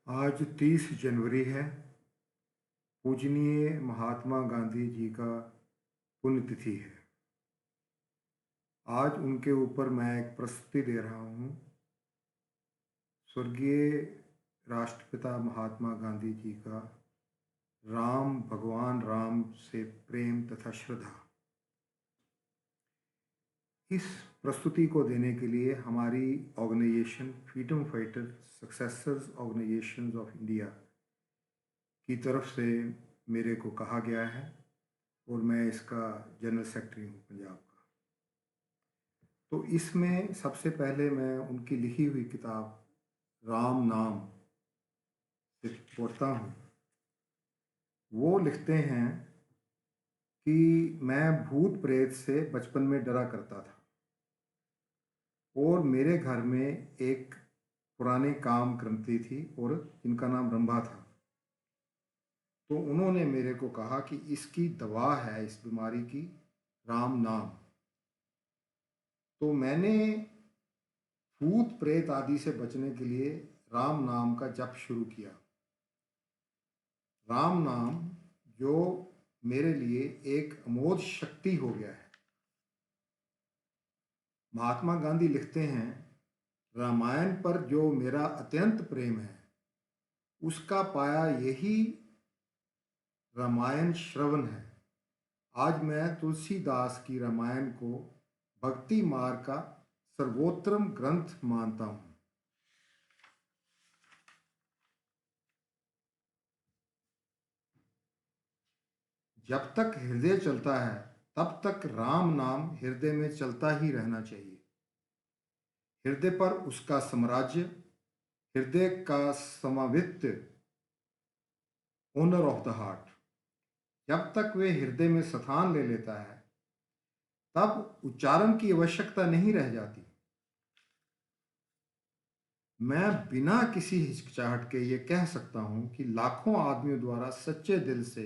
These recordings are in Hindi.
आज 30 जनवरी है। पूजनीय महात्मा गांधी जी का पुण्यतिथि है। आज उनके ऊपर मैं एक प्रस्तुति दे रहा हूँ। स्वर्गीय राष्ट्रपिता महात्मा गांधी जी का राम, भगवान राम से प्रेम तथा श्रद्धा। इस प्रस्तुति को देने के लिए हमारी organisation freedom fighter successors organisation of India की तरफ से मेरे को कहा गया है और मैं इसका जनरल सेक्रेटरी हूँ पंजाब का। तो इसमें सबसे पहले मैं उनकी लिखी हुई किताब राम नाम से पढ़ता हूँ। वो लिखते हैं कि मैं भूत प्रेत से बचपन में डरा करता था और मेरे घर में एक पुराने काम करती थी और जिनका नाम रंभा था। तो उन्होंने मेरे को कहा कि इसकी दवा है इस बीमारी की राम नाम। तो मैंने भूत प्रेत आदि से बचने के लिए राम नाम का जप शुरू किया। राम नाम जो मेरे लिए एक अमोघ शक्ति हो गया है। महात्मा गांधी लिखते हैं, रामायण पर जो मेरा अत्यंत प्रेम है उसका पाया यही रामायण श्रवण है। आज मैं तुलसीदास की रामायण को भक्ति मार्ग का सर्वोत्तम ग्रंथ मानता हूँ। जब तक हृदय चलता है तब तक राम नाम हृदय में चलता ही रहना चाहिए। हृदय पर उसका साम्राज्य, हृदय का समावित्य, ओनर ऑफ द हार्ट। जब तक वे हृदय में स्थान ले लेता है तब उच्चारण की आवश्यकता नहीं रह जाती। मैं बिना किसी हिचकिचाहट के ये कह सकता हूँ कि लाखों आदमियों द्वारा सच्चे दिल से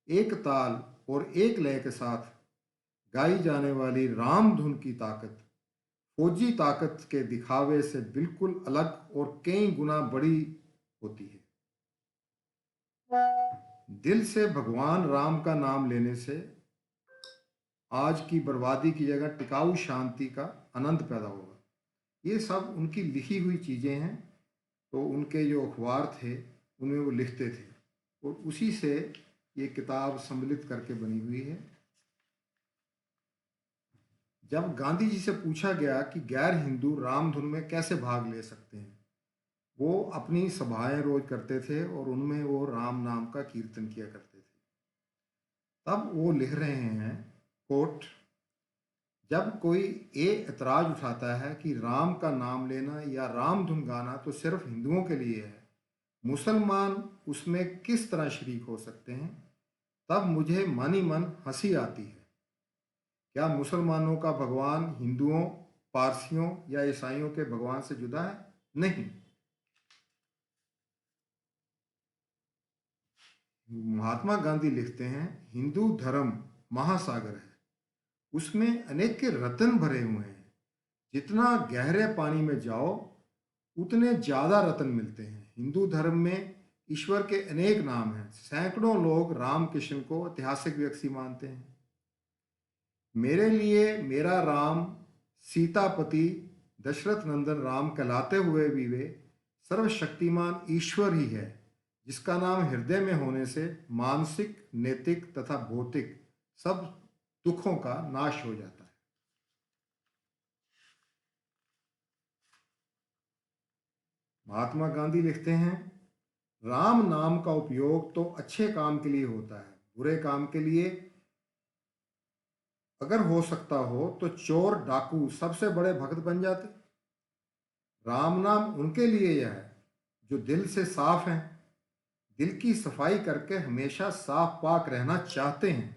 एक ताल और एक लय के साथ गाई जाने वाली राम धुन की ताकत फौजी ताकत के दिखावे से बिल्कुल अलग और कई गुना बड़ी होती है। दिल से भगवान राम का नाम लेने से आज की बर्बादी की जगह टिकाऊ शांति का आनंद पैदा होगा। ये सब उनकी लिखी हुई चीज़ें हैं। तो उनके जो अखबार थे उनमें वो लिखते थे और उसी से ये किताब सम्मिलित करके बनी हुई है। जब गांधी जी से पूछा गया कि गैर हिंदू राम धुन में कैसे भाग ले सकते हैं, वो अपनी सभाएं रोज करते थे और उनमें वो राम नाम का कीर्तन किया करते थे। तब वो लिख रहे हैं, कोट, जब कोई ये एतराज उठाता है कि राम का नाम लेना या राम धुन गाना तो सिर्फ हिंदुओं के लिए है, मुसलमान उसमें किस तरह शरीक हो सकते हैं, तब मुझे मन ही मन हंसी आती है। क्या मुसलमानों का भगवान हिंदुओं, पारसियों या ईसाइयों के भगवान से जुदा है? नहीं। महात्मा गांधी लिखते हैं, हिंदू धर्म महासागर है, उसमें अनेक के रत्न भरे हुए हैं। जितना गहरे पानी में जाओ उतने ज्यादा रत्न मिलते हैं। हिंदू धर्म में ईश्वर के अनेक नाम हैं। सैकड़ों लोग रामकृष्ण को ऐतिहासिक व्यक्ति मानते हैं। मेरे लिए मेरा राम सीतापति दशरथ नंदन राम कहलाते हुए भी वे सर्वशक्तिमान ईश्वर ही है, जिसका नाम हृदय में होने से मानसिक, नैतिक तथा भौतिक सब दुखों का नाश हो जाता है। महात्मा गांधी लिखते हैं, राम नाम का उपयोग तो अच्छे काम के लिए होता है, बुरे काम के लिए अगर हो सकता हो तो चोर डाकू सबसे बड़े भक्त बन जाते। राम नाम उनके लिए यह है जो दिल से साफ हैं, दिल की सफाई करके हमेशा साफ पाक रहना चाहते हैं।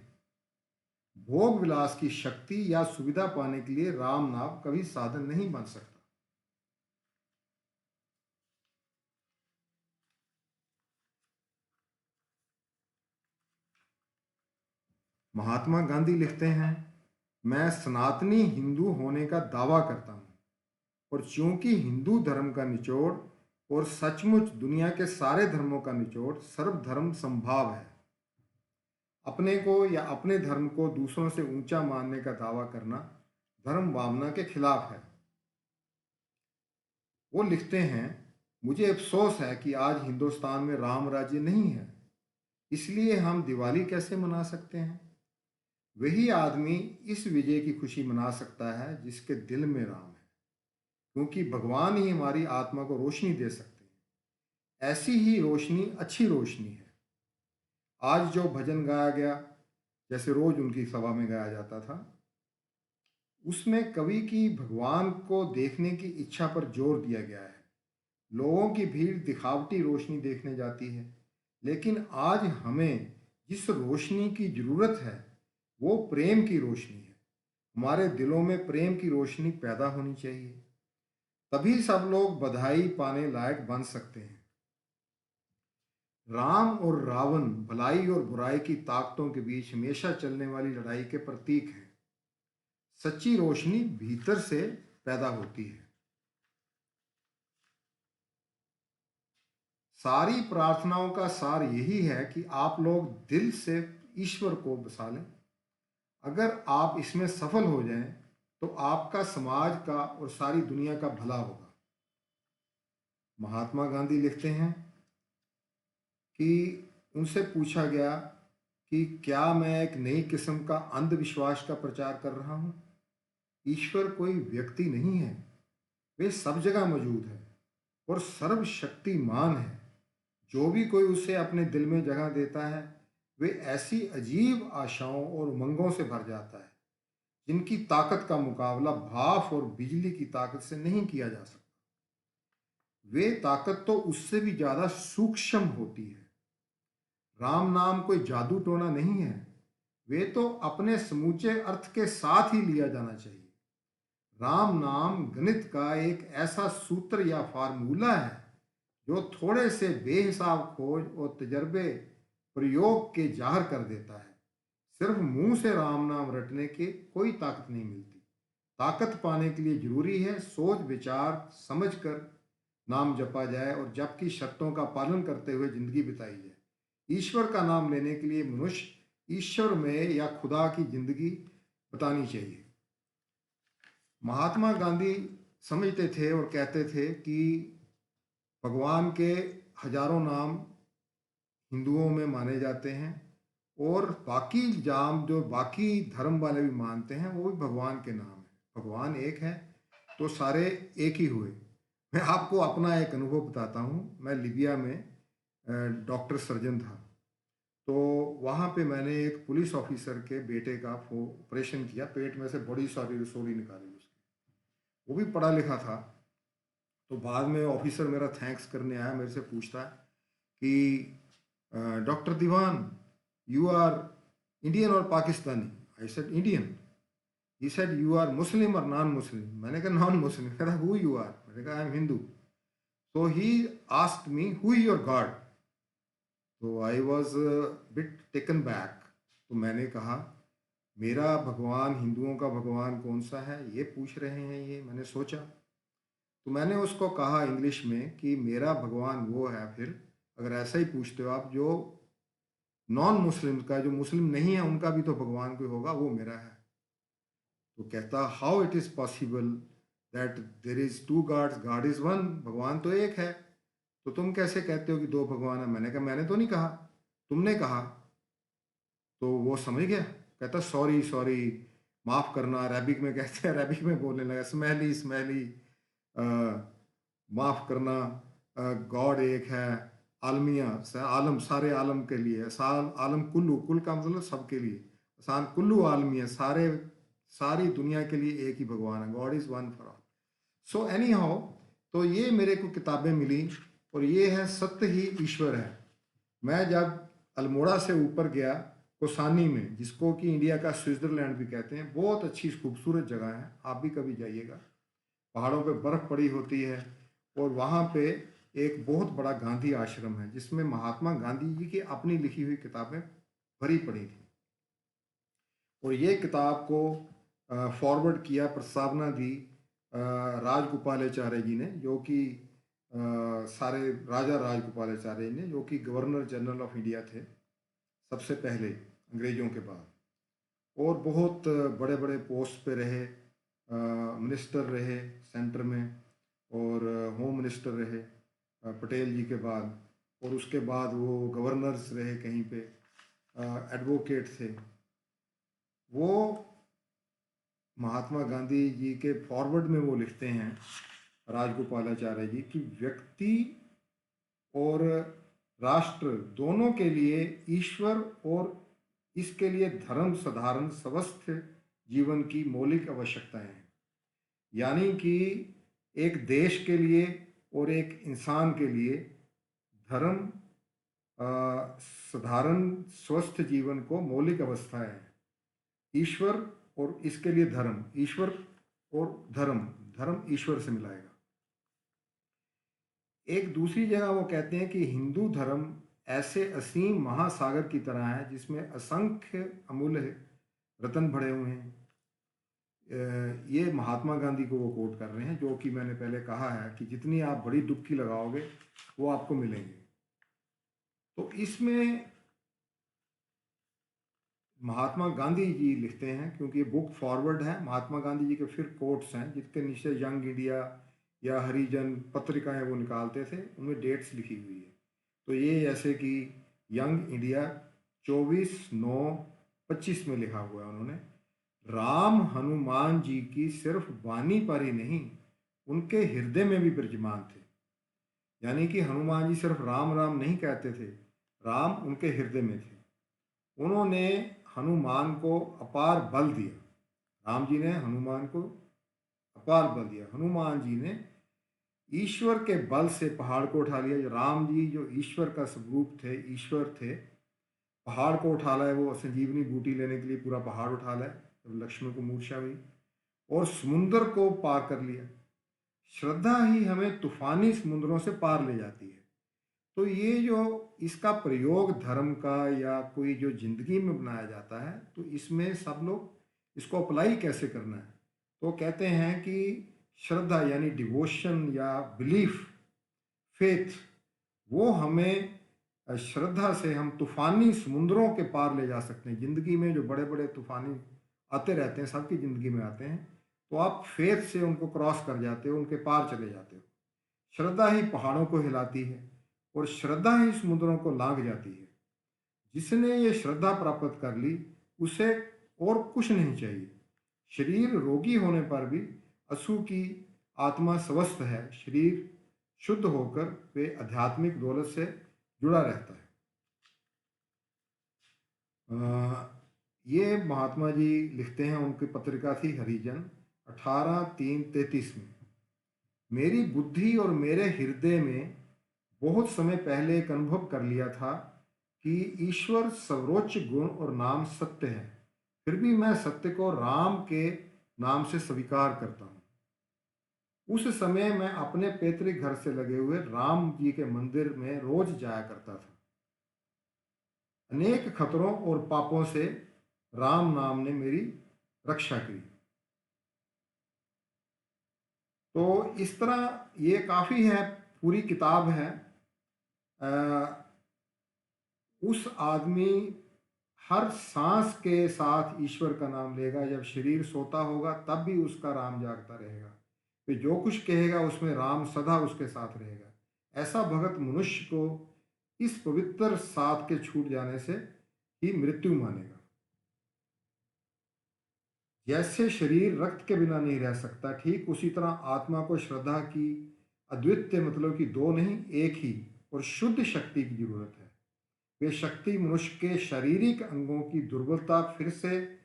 भोग विलास की शक्ति या सुविधा पाने के लिए राम नाम कभी साधन नहीं बन सकता। महात्मा गांधी लिखते हैं, मैं सनातनी हिंदू होने का दावा करता हूं और चूंकि हिंदू धर्म का निचोड़ और सचमुच दुनिया के सारे धर्मों का निचोड़ सर्वधर्म समभाव है। अपने को या अपने धर्म को दूसरों से ऊंचा मानने का दावा करना धर्म भावना के खिलाफ है। वो लिखते हैं, मुझे अफसोस है कि आज हिंदुस्तान में राम राज्य नहीं है, इसलिए हम दिवाली कैसे मना सकते हैं। वही आदमी इस विजय की खुशी मना सकता है जिसके दिल में राम है, क्योंकि भगवान ही हमारी आत्मा को रोशनी दे सकते हैं। ऐसी ही रोशनी अच्छी रोशनी है। आज जो भजन गाया गया, जैसे रोज उनकी सभा में गाया जाता था, उसमें कवि की भगवान को देखने की इच्छा पर जोर दिया गया है। लोगों की भीड़ दिखावटी रोशनी देखने जाती है, लेकिन आज हमें जिस रोशनी की जरूरत है वो प्रेम की रोशनी है। हमारे दिलों में प्रेम की रोशनी पैदा होनी चाहिए, तभी सब लोग बधाई पाने लायक बन सकते हैं। राम और रावण भलाई और बुराई की ताकतों के बीच हमेशा चलने वाली लड़ाई के प्रतीक हैं। सच्ची रोशनी भीतर से पैदा होती है। सारी प्रार्थनाओं का सार यही है कि आप लोग दिल से ईश्वर को बसा लें। अगर आप इसमें सफल हो जाएं, तो आपका समाज का और सारी दुनिया का भला होगा। महात्मा गांधी लिखते हैं कि उनसे पूछा गया कि क्या मैं एक नई किस्म का अंधविश्वास का प्रचार कर रहा हूं। ईश्वर कोई व्यक्ति नहीं है, वे सब जगह मौजूद है और सर्वशक्तिमान है। जो भी कोई उसे अपने दिल में जगह देता है, वे ऐसी अजीब आशाओं और उमंगों से भर जाता है जिनकी ताकत का मुकाबला भाप और बिजली की ताकत से नहीं किया जा सकता। वे ताकत तो उससे भी ज्यादा सूक्ष्म होती है। राम नाम कोई जादू टोना नहीं है, वे तो अपने समूचे अर्थ के साथ ही लिया जाना चाहिए। राम नाम गणित का एक ऐसा सूत्र या फार्मूला है जो थोड़े से बेहिसाब खोज और तजर्बे प्रयोग के जाहिर कर देता है। सिर्फ मुंह से राम नाम रटने की कोई ताकत नहीं मिलती। ताकत पाने के लिए जरूरी है सोच विचार समझ कर नाम जपा जाए और जप की शर्तों का पालन करते हुए जिंदगी बिताई जाए। ईश्वर का नाम लेने के लिए मनुष्य ईश्वर में या खुदा की जिंदगी बतानी चाहिए। महात्मा गांधी समझते थे और कहते थे कि भगवान के हजारों नाम हिंदुओं में माने जाते हैं और बाकी जाम जो बाकी धर्म वाले भी मानते हैं वो भी भगवान के नाम है। भगवान एक है तो सारे एक ही हुए। मैं आपको अपना एक अनुभव बताता हूँ। मैं लिबिया में डॉक्टर सर्जन था, तो वहाँ पे मैंने एक पुलिस ऑफिसर के बेटे का ऑपरेशन किया। पेट में से बड़ी सारी रसोली निकाली उसकी। वो भी पढ़ा लिखा था। तो बाद में ऑफिसर मेरा थैंक्स करने आया, मेरे से पूछता है कि doctor Diwan, you are Indian और Pakistani. I said Indian. He said you are Muslim और नॉन मुस्लिम। मैंने कहा नॉन मुस्लिम। कहता हु यू आर। मैंने कहा आई एम हिंदू। तो he asked me who is your god. तो I was bit taken back. तो मैंने कहा मेरा भगवान, हिंदुओं का भगवान कौन सा है ये पूछ रहे हैं ये। मैंने सोचा, तो मैंने उसको कहा इंग्लिश में कि मेरा भगवान वो है, फिर अगर ऐसा ही पूछते हो आप, जो नॉन मुस्लिम का, जो मुस्लिम नहीं है उनका भी तो भगवान कोई होगा, वो मेरा है। तो कहता how it is possible that there is two gods, god is one, भगवान तो एक है, तो तुम कैसे कहते हो कि दो भगवान है। मैंने कहा मैंने तो नहीं कहा, तुमने कहा। तो वो समझ गया। कहता सॉरी सॉरी, माफ करना। अरबिक में कहते हैं, अरबिक में बोलने लगा स्मेली स्मेली, माफ करना, गॉड एक है, आलमिया आलम, सारे आलम के लिए, आलम कुल्लू, कुल का मतलब सबके लिए, सान कुल्लू आलमिया, सारे सारी दुनिया के लिए एक ही भगवान है, God is one for all. So any how, तो ये मेरे को किताबें मिली और ये है सत्य ही ईश्वर है। मैं जब अल्मोड़ा से ऊपर गया कोसानी में, जिसको कि इंडिया का स्विट्जरलैंड भी कहते हैं, बहुत अच्छी खूबसूरत जगह है, आप भी कभी जाइएगा। पहाड़ों पे बर्फ पड़ी होती है और वहाँ पे एक बहुत बड़ा गांधी आश्रम है जिसमें महात्मा गांधी जी की अपनी लिखी हुई किताबें भरी पड़ी थी। और ये किताब को फॉरवर्ड किया, प्रस्तावना दी राजगोपालाचार्य जी ने, जो कि सारे राजा राजगोपालाचारी ने, जो कि गवर्नर जनरल ऑफ इंडिया थे सबसे पहले अंग्रेज़ों के बाद, और बहुत बड़े बड़े पोस्ट पे रहे, मिनिस्टर रहे सेंटर में, और होम मिनिस्टर रहे पटेल जी के बाद, और उसके बाद वो गवर्नर्स रहे कहीं पे, एडवोकेट थे वो। महात्मा गांधी जी के फॉरवर्ड में वो लिखते हैं राजगोपालाचार्य जी कि व्यक्ति और राष्ट्र दोनों के लिए ईश्वर और इसके लिए धर्म साधारण स्वस्थ जीवन की मौलिक आवश्यकताएं हैं। यानी कि एक देश के लिए और एक इंसान के लिए धर्म साधारण स्वस्थ जीवन को मौलिक अवस्थाएं हैं। ईश्वर और इसके लिए धर्म, ईश्वर और धर्म, धर्म ईश्वर से मिलाएगा। एक दूसरी जगह वो कहते हैं कि हिंदू धर्म ऐसे असीम महासागर की तरह है जिसमें असंख्य अमूल्य रत्न भरे हुए हैं। ये महात्मा गांधी को वो कोट कर रहे हैं, जो कि मैंने पहले कहा है कि जितनी आप बड़ी डुबकी लगाओगे वो आपको मिलेंगे। तो इसमें महात्मा गांधी जी लिखते हैं, क्योंकि ये बुक फॉरवर्ड है, महात्मा गांधी जी के फिर कोट्स हैं जिसके नीचे यंग इंडिया या हरिजन पत्रिकाएं वो निकालते थे, उनमें डेट्स लिखी हुई है। तो ये जैसे कि यंग इंडिया 24/9/25 में लिखा हुआ है उन्होंने, राम हनुमान जी की सिर्फ वाणी पर ही नहीं उनके हृदय में भी विराजमान थे। यानी कि हनुमान जी सिर्फ राम राम नहीं कहते थे, राम उनके हृदय में थे। उन्होंने हनुमान को अपार बल दिया। राम जी ने हनुमान को अपार बल दिया। हनुमान जी ने ईश्वर के बल से पहाड़ को उठा लिया। जो राम जी जो ईश्वर का स्वरूप थे, ईश्वर थे, पहाड़ को उठा लाए। वो संजीवनी बूटी लेने के लिए पूरा पहाड़ उठा लाए जब लक्ष्मण को मूर्छा हुई, और समुद्र को पार कर लिया। श्रद्धा ही हमें तूफानी समुद्रों से पार ले जाती है। तो ये जो इसका प्रयोग धर्म का या कोई जो जिंदगी में बनाया जाता है, तो इसमें सब लोग इसको अप्लाई कैसे करना है। तो कहते हैं कि श्रद्धा यानी डिवोशन या बिलीफ, फेथ, वो हमें श्रद्धा से हम तूफानी समुद्रों के पार ले जा सकते हैं। ज़िंदगी में जो बड़े बड़े तूफानी आते रहते हैं, सबकी ज़िंदगी में आते हैं, तो आप फेथ से उनको क्रॉस कर जाते हो, उनके पार चले जाते हो। श्रद्धा ही पहाड़ों को हिलाती है और श्रद्धा ही समुद्रों को लांघ जाती है। जिसने ये श्रद्धा प्राप्त कर ली उसे और कुछ नहीं चाहिए। शरीर रोगी होने पर भी असु की आत्मा स्वस्थ है। शरीर शुद्ध होकर वे आध्यात्मिक दौलत से जुड़ा रहता है। ये महात्मा जी लिखते हैं, उनकी पत्रिका थी हरिजन, 18/3/33 में। मेरी बुद्धि और मेरे हृदय में बहुत समय पहले एक अनुभव कर लिया था कि ईश्वर सर्वोच्च गुण और नाम सत्य है। फिर भी मैं सत्य को राम के नाम से स्वीकार करता हूँ। उस समय मैं अपने पैतृक घर से लगे हुए राम जी के मंदिर में रोज जाया करता था। अनेक खतरों और पापों से राम नाम ने मेरी रक्षा की। तो इस तरह ये काफ़ी है, पूरी किताब है। उस आदमी हर सांस के साथ ईश्वर का नाम लेगा। जब शरीर सोता होगा तब भी उसका राम जागता रहेगा। फिर जो कुछ कहेगा उसमें राम सदा उसके साथ रहेगा। ऐसा भगत मनुष्य को इस पवित्र साथ के छूट जाने से ही मृत्यु मानेगा। जैसे शरीर रक्त के बिना नहीं रह सकता, ठीक उसी तरह आत्मा को श्रद्धा की अद्वितीय, मतलब कि दो नहीं एक ही और शुद्ध शक्ति की जरूरत है। वे शक्ति मनुष्य के शारीरिक अंगों की दुर्बलता फिर से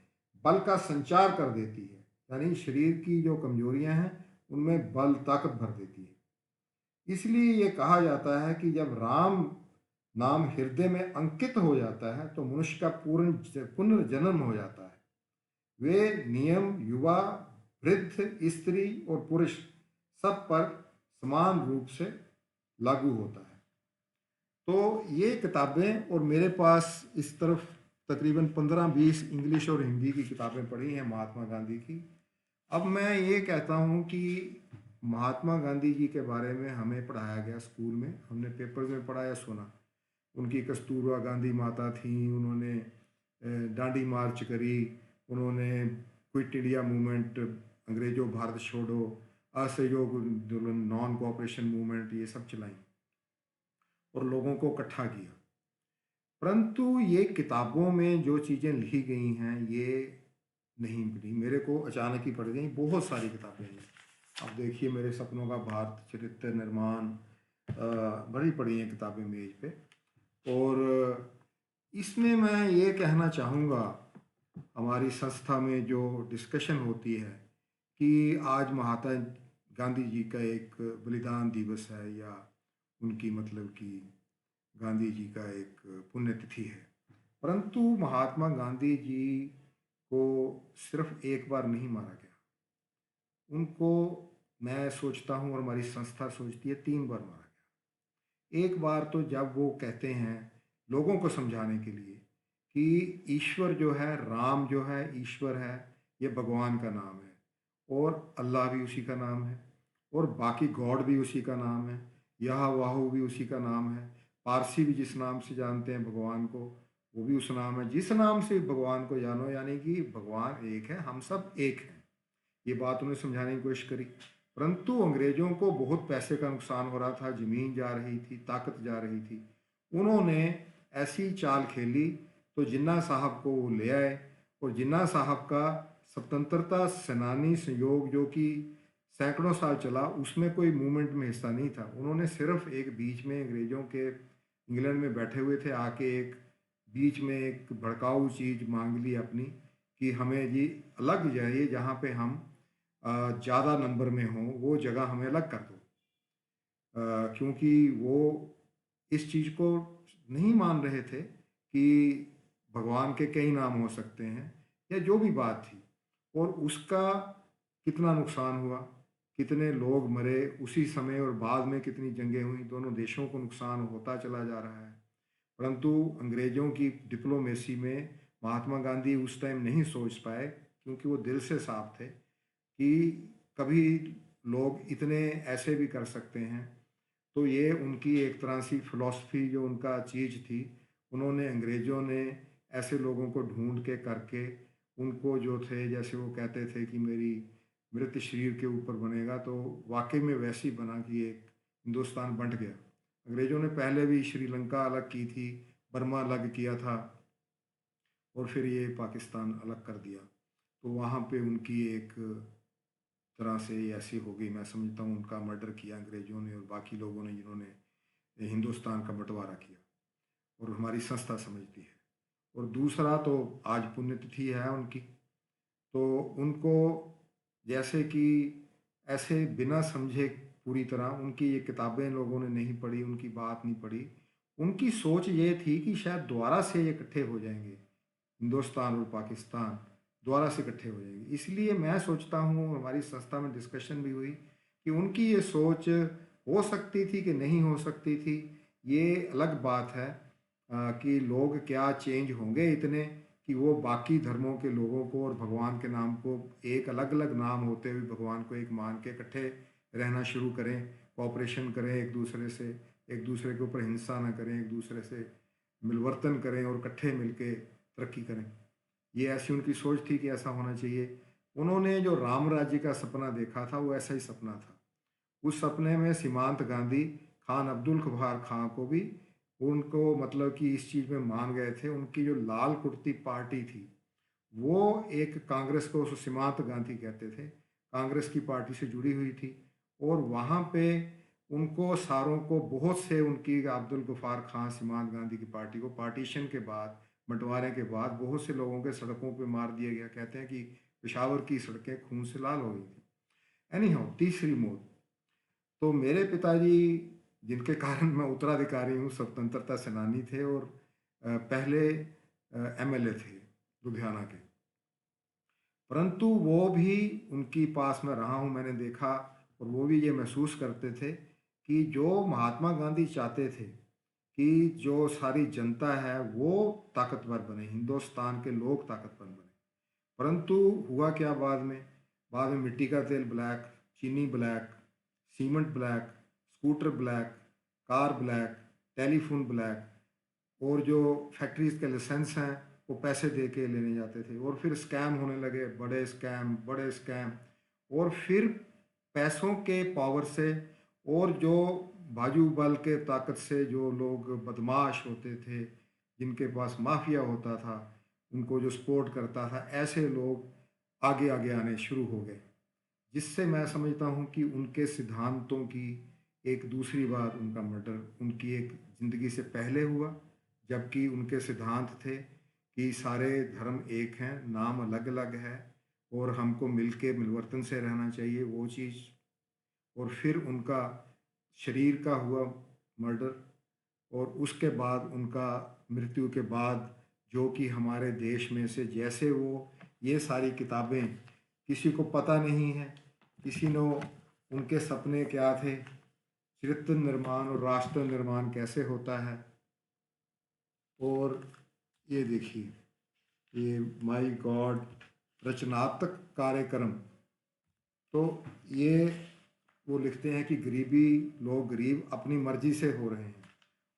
बल का संचार कर देती है। यानी शरीर की जो कमजोरियां हैं उनमें बल ताकत भर देती है। इसलिए ये कहा जाता है कि जब राम नाम हृदय में अंकित हो जाता है तो मनुष्य का पुनर्जन्म हो जाता है। वे नियम युवा, वृद्ध, स्त्री और पुरुष सब पर समान रूप से लागू होता है। तो ये किताबें, और मेरे पास इस तरफ तकरीबन 15-20 इंग्लिश और हिंदी की किताबें पढ़ी हैं महात्मा गांधी की। अब मैं ये कहता हूँ कि महात्मा गांधी जी के बारे में हमें पढ़ाया गया स्कूल में, हमने पेपर्स में पढ़ा या सुना। उनकी कस्तूरबा गांधी माता थी, उन्होंने दांडी मार्च करी, उन्होंने क्विट इंडिया मूवमेंट, अंग्रेजों भारत छोड़ो, असहयोग आंदोलन, नॉन कोऑपरेशन मूवमेंट, ये सब चलाई और लोगों को इकट्ठा किया। परंतु ये किताबों में जो चीज़ें लिखी गई हैं ये नहीं मिली, मेरे को अचानक ही पड़ गई। बहुत सारी किताबें हैं, अब देखिए मेरे सपनों का भारत, चरित्र निर्माण, बड़ी पड़ी हैं किताबें मेज पे। और इसमें मैं ये कहना चाहूँगा, हमारी संस्था में जो डिस्कशन होती है कि आज महात्मा गांधी जी का एक बलिदान दिवस है, या उनकी मतलब कि गांधी जी का एक पुण्यतिथि है, परंतु महात्मा गांधी जी को सिर्फ एक बार नहीं मारा गया, उनको मैं सोचता हूँ और हमारी संस्था सोचती है 3 बार मारा गया। एक बार तो जब वो कहते हैं लोगों को समझाने के लिए कि ईश्वर जो है, राम जो है ईश्वर है, ये भगवान का नाम है, और अल्लाह भी उसी का नाम है, और बाकी गॉड भी उसी का नाम है, यह वाहू भी उसी का नाम है, पारसी भी जिस नाम से जानते हैं भगवान को वो भी उस नाम है। जिस नाम से भगवान को जानो, यानी कि भगवान एक है, हम सब एक हैं। ये बात उन्हें समझाने की कोशिश करी, परंतु अंग्रेजों को बहुत पैसे का नुकसान हो रहा था, ज़मीन जा रही थी, ताकत जा रही थी। उन्होंने ऐसी चाल खेली तो जिन्ना साहब को वो ले आए, और जिन्ना साहब का स्वतंत्रता सेनानी संयोग जो कि सैकड़ों साल चला, उसमें कोई मूवमेंट में हिस्सा नहीं था। उन्होंने सिर्फ एक बीच में अंग्रेज़ों के इंग्लैंड में बैठे हुए थे, आके एक बीच में एक भड़काऊ चीज़ मांग ली अपनी कि हमें जी अलग जाइए, जहाँ पे हम ज़्यादा नंबर में हों, वो जगह हमें अलग कर दो। क्योंकि वो इस चीज़ को नहीं मान रहे थे कि भगवान के कई नाम हो सकते हैं, या जो भी बात थी। और उसका कितना नुकसान हुआ, कितने लोग मरे उसी समय, और बाद में कितनी जंगें हुई, दोनों देशों को नुकसान होता चला जा रहा है। परंतु अंग्रेज़ों की डिप्लोमेसी में महात्मा गांधी उस टाइम नहीं सोच पाए, क्योंकि वो दिल से साफ थे कि कभी लोग इतने ऐसे भी कर सकते हैं। तो ये उनकी एक तरह से फिलॉसफी जो उनका चीज़ थी, उन्होंने, अंग्रेज़ों ने ऐसे लोगों को ढूंढ के करके उनको जो थे, जैसे वो कहते थे कि मेरी मृत शरीर के ऊपर बनेगा, तो वाकई में वैसे ही बना कि एक हिंदुस्तान बंट गया। अंग्रेज़ों ने पहले भी श्रीलंका अलग की थी, बर्मा अलग किया था, और फिर ये पाकिस्तान अलग कर दिया। तो वहाँ पे उनकी एक तरह से ऐसी हो गई, मैं समझता हूँ उनका मर्डर किया अंग्रेज़ों ने और बाकी लोगों ने जिन्होंने हिंदुस्तान का बंटवारा किया, और हमारी संस्था समझती है। और दूसरा तो आज पुण्यतिथि है उनकी, तो उनको जैसे कि ऐसे बिना समझे पूरी तरह उनकी ये किताबें लोगों ने नहीं पढ़ी, उनकी बात नहीं पढ़ी। उनकी सोच ये थी कि शायद दोबारा से ये इकट्ठे हो जाएंगे, हिंदुस्तान और पाकिस्तान दोबारा से इकट्ठे हो जाएंगे। इसलिए मैं सोचता हूँ, हमारी संस्था में डिस्कशन भी हुई कि उनकी ये सोच हो सकती थी कि नहीं हो सकती थी, ये अलग बात है। कि लोग क्या चेंज होंगे इतने कि वो बाकी धर्मों के लोगों को और भगवान के नाम को एक अलग अलग नाम होते हुए भगवान को एक मान के इकट्ठे रहना शुरू करें, कोऑपरेशन करें एक दूसरे से, एक दूसरे के ऊपर हिंसा ना करें, एक दूसरे से मिलवर्तन करें और इकट्ठे मिलके तरक्की करें। ये ऐसी उनकी सोच थी कि ऐसा होना चाहिए। उन्होंने जो राम राज्य का सपना देखा था वो ऐसा ही सपना था। उस सपने में सीमांत गांधी, खान अब्दुल गफ्फार खां को भी उनको मतलब कि इस चीज़ में मान गए थे। उनकी जो लाल कुर्ती पार्टी थी वो एक कांग्रेस को, उस सीमांत गांधी कहते थे, कांग्रेस की पार्टी से जुड़ी हुई थी। और वहाँ पे उनको सारों को, बहुत से उनकी अब्दुल गफ्फार खां सीमांत गांधी की पार्टी को पार्टीशन के बाद, बंटवारे के बाद बहुत से लोगों के सड़कों पे मार दिया गया। कहते हैं कि पेशावर की सड़कें खून से लाल हो गई थी। एनी हाउ, तीसरी मौत। तो मेरे पिताजी, जिनके कारण मैं उत्तराधिकारी हूँ, स्वतंत्रता सेनानी थे और पहले एमएलए थे लुधियाना के। परंतु वो भी, उनकी पास में रहा हूँ, मैंने देखा, और वो भी ये महसूस करते थे कि जो महात्मा गांधी चाहते थे कि जो सारी जनता है वो ताकतवर बने, हिंदुस्तान के लोग ताकतवर बने। परंतु हुआ क्या बाद में? बाद में मिट्टी का तेल ब्लैक, चीनी black, cement black, scooter black, car black, telephone black, और जो फैक्ट्रीज के लाइसेंस हैं वो पैसे दे के लेने जाते थे, और फिर स्कैम होने लगे, बड़े स्कैम बड़े स्कैम। और फिर पैसों के पावर से और जो बाजू बल के ताकत से जो लोग बदमाश होते थे, जिनके पास माफिया होता था, उनको जो सपोर्ट करता था, ऐसे लोग आगे आगे आने शुरू हो गए, जिससे मैं समझता हूँ कि उनके सिद्धांतों की एक दूसरी बार उनका मर्डर उनकी एक ज़िंदगी से पहले हुआ, जबकि उनके सिद्धांत थे कि सारे धर्म एक हैं, नाम अलग अलग है, और हमको मिलके मिलवर्तन से रहना चाहिए, वो चीज़। और फिर उनका शरीर का हुआ मर्डर, और उसके बाद उनका मृत्यु के बाद जो कि हमारे देश में से, जैसे वो ये सारी किताबें किसी को पता नहीं है, किसी ने उनके सपने क्या थे, चरित्र निर्माण और राष्ट्र निर्माण कैसे होता है। और ये देखिए, ये माय गॉड रचनात्मक कार्यक्रम, तो ये वो लिखते हैं कि गरीबी, लोग गरीब अपनी मर्जी से हो रहे हैं।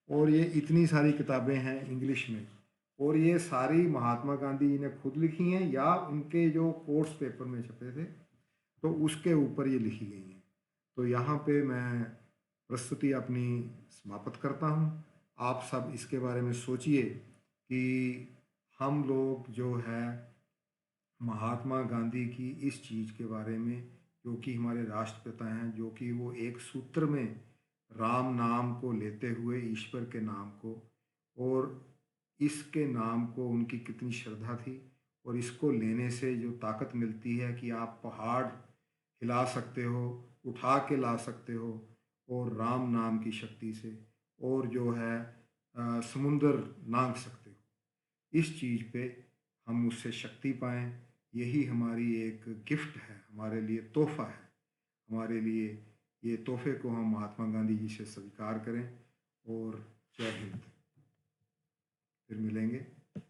और ये इतनी सारी किताबें हैं इंग्लिश में, और ये सारी महात्मा गांधी जी ने खुद लिखी हैं या उनके जो कोर्स पेपर में छपे थे, तो उसके ऊपर ये लिखी गई हैं। तो यहाँ पे मैं प्रस्तुति अपनी समाप्त करता हूँ। आप सब इसके बारे में सोचिए कि हम लोग जो है महात्मा गांधी की इस चीज़ के बारे में, जो कि हमारे राष्ट्रपिता हैं, जो कि वो एक सूत्र में राम नाम को लेते हुए, ईश्वर के नाम को, और इसके नाम को उनकी कितनी श्रद्धा थी, और इसको लेने से जो ताकत मिलती है कि आप पहाड़ हिला सकते हो, उठा के ला सकते हो, और राम नाम की शक्ति से, और जो है समुंदर लांघ सकते हो। इस चीज़ पे हम उससे शक्ति पाएँ, यही हमारी एक गिफ्ट है, हमारे लिए तोहफ़ा है। हमारे लिए ये तोहफ़े को हम महात्मा गांधी जी से स्वीकार करें। और जय हिंद। फिर मिलेंगे।